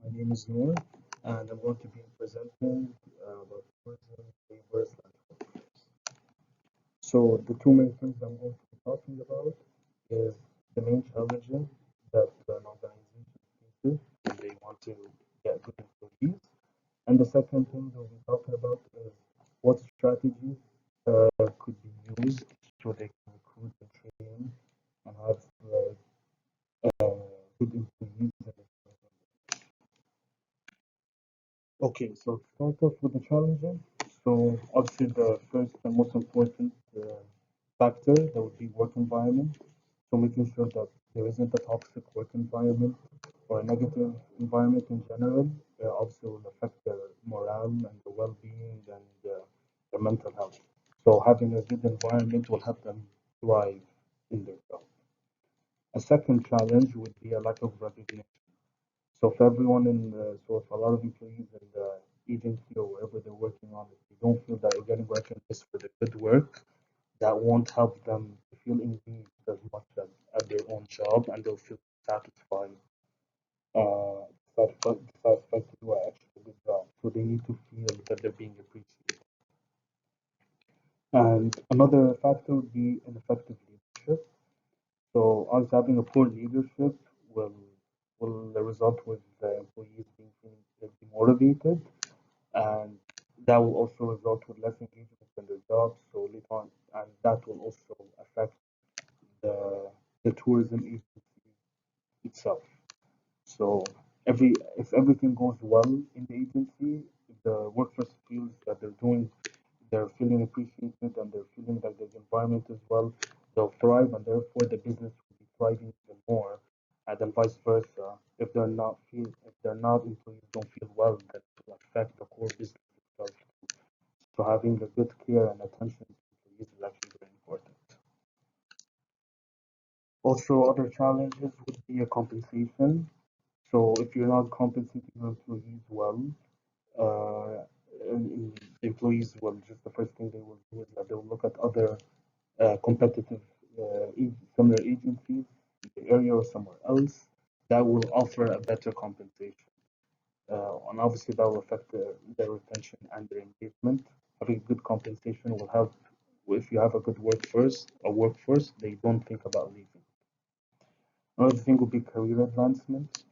My name is Noor, and I'm going to be presenting about tourism, labor, slash. So the two main things I'm going to be talking about is the main challenges that an organization faces when they want to get good employees, and the second thing that we'll be talking about is what strategies could be used so they can recruit and train and have good employees. Okay, so to start off with the challenges. So obviously the first and most important factor that would be work environment. So making sure that there isn't a toxic work environment or a negative environment in general. Obviously will affect their morale and their well-being and their mental health. So having a good environment will help them thrive in their job. A second challenge would be a lack of recognition. So for everyone so if a lot of employees in the agency or wherever they're working on, if they don't feel that they're getting recognized for the good work, that won't help them feel engaged as much at their own job, and they'll feel satisfied, uh, satisfied to do an extra good job. So they need to feel that they're being appreciated. And another factor would be ineffective leadership. So us having a poor leadership will will result with the employees being feeling demotivated, and that will also result with less engagement in their jobs. So later on, and that will also affect the the tourism agency itself. So if everything goes well in the agency, if the workforce feels that they're feeling appreciated and they're feeling that the environment is well, they'll thrive and therefore the business will be thriving even more. And then vice versa, if they're not employees don't feel well, that will affect the core business itself. So having a good care and attention to employees is actually very important. Also, other challenges would be a compensation. So if you're not compensating your employees well, uh, the employees will just the first thing they will do is that they will look at other competitive similar agencies in the area or somewhere else that will offer a better compensation. And obviously that will affect their retention and their engagement. Having good compensation will help if you have a good workforce, they don't think about leaving. Another thing would be career advancement.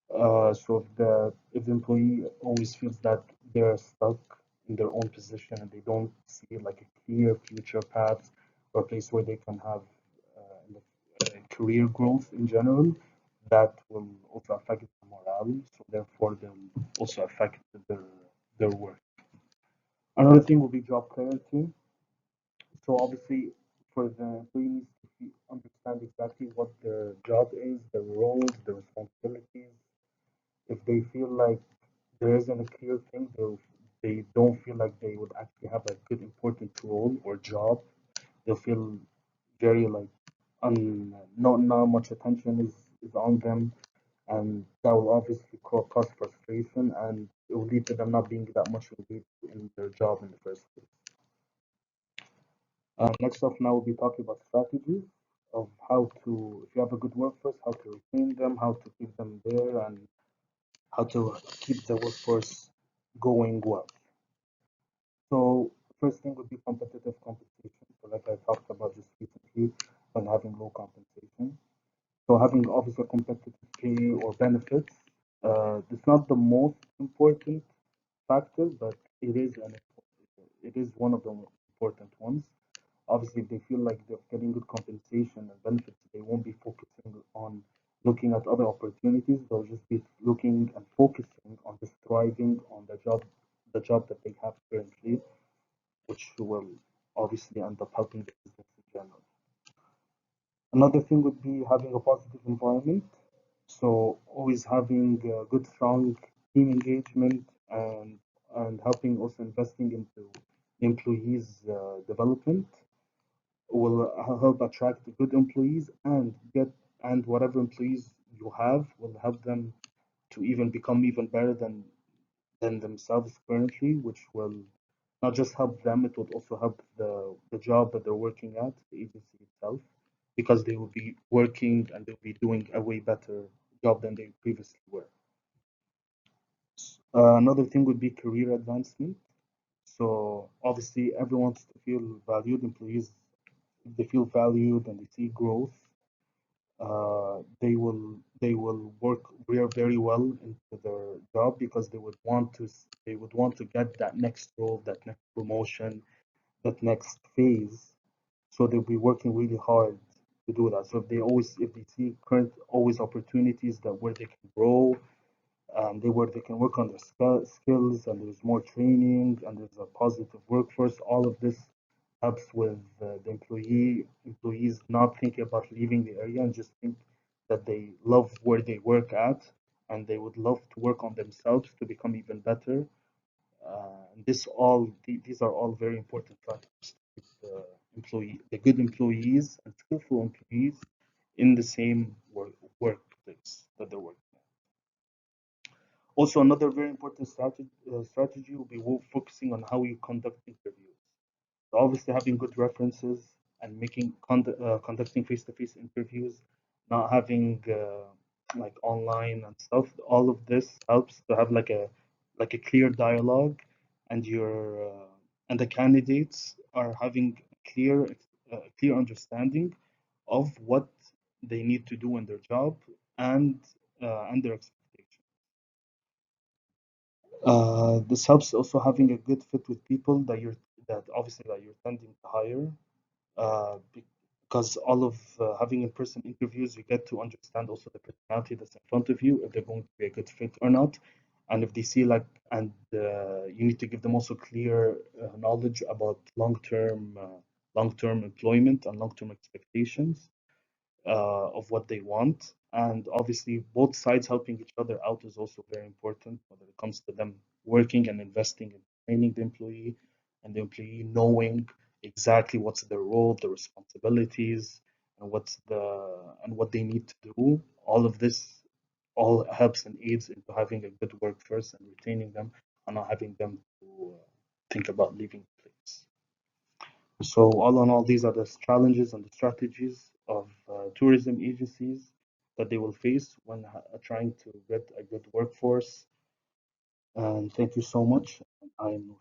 So if the employee always feels that they're stuck in their own position and they don't see like a clear future path or a place where they can have career growth in general, that will also affect their morale. So therefore, they'll also affect their work. Another thing will be job clarity. So obviously, for the employees to understand exactly what their job is, their roles, their responsibilities. If they feel like there isn't a clear thing, they don't feel like they would actually have a good important role or job. They'll feel very like not much attention is on them, and that will obviously cause frustration, and it will lead to them not being that much engaged in their job in the first place. Next off, now we'll be talking about strategies of how to, if you have a good workforce, how to retain them, how to keep them there, and how to keep the workforce going well. So first thing would be competitive compensation. So like I talked about just recently, when having low compensation. So having obviously competitive pay or benefits, it's not the most important factor, but it is one of the important ones. Obviously, if they feel like they're getting good compensation and benefits, they won't be focusing on looking at other opportunities. They'll just be looking and focusing on just thriving on the job that they have currently, which will obviously end up helping the business in general. Another thing would be having a positive environment. So always having good, strong team engagement and helping also investing into employees' development will help attract good employees and whatever employees you have will help them to even become even better than themselves currently, which will not just help them, it would also help the job that they're working at, the agency itself, because they will be working and they'll be doing a way better job than they previously were. Another thing would be career advancement. So obviously, everyone wants to feel valued. Employees, if they feel valued and they see growth, they will work very well into their job because they would want to get that next role, that next promotion, that next phase. So they'll be working really hard to do that. So if they see current always opportunities that where they can grow, where they can work on their skills, and there's more training, and there's a positive workforce. All of this helps with the employees not thinking about leaving the area and just think that they love where they work at, and they would love to work on themselves to become even better. These are all very important factors to keep the good employees and skillful employees in the same workplace that they're working. Also, another very important strategy will be focusing on how you conduct interviews. So obviously, having good references and conducting face-to-face interviews, not having like online and stuff. All of this helps to have like a clear dialogue, and and the candidates are having clear understanding of what they need to do in their job and their expectations. This helps also having a good fit with people that you're tending to hire, because all of having in-person interviews, you get to understand also the personality that's in front of you, if they're going to be a good fit or not, and if they see and you need to give them also clear knowledge about long-term employment and long-term expectations of what they want. And obviously, both sides helping each other out is also very important, whether it comes to them working and investing in training the employee, and the employee knowing exactly what's their role, the responsibilities, and what they need to do. All of this all helps and aids into having a good workforce and retaining them, and not having them to think about leaving the place. So all in all, these are the challenges and the strategies of tourism agencies that they will face when trying to get a good workforce. And thank you so much. I'm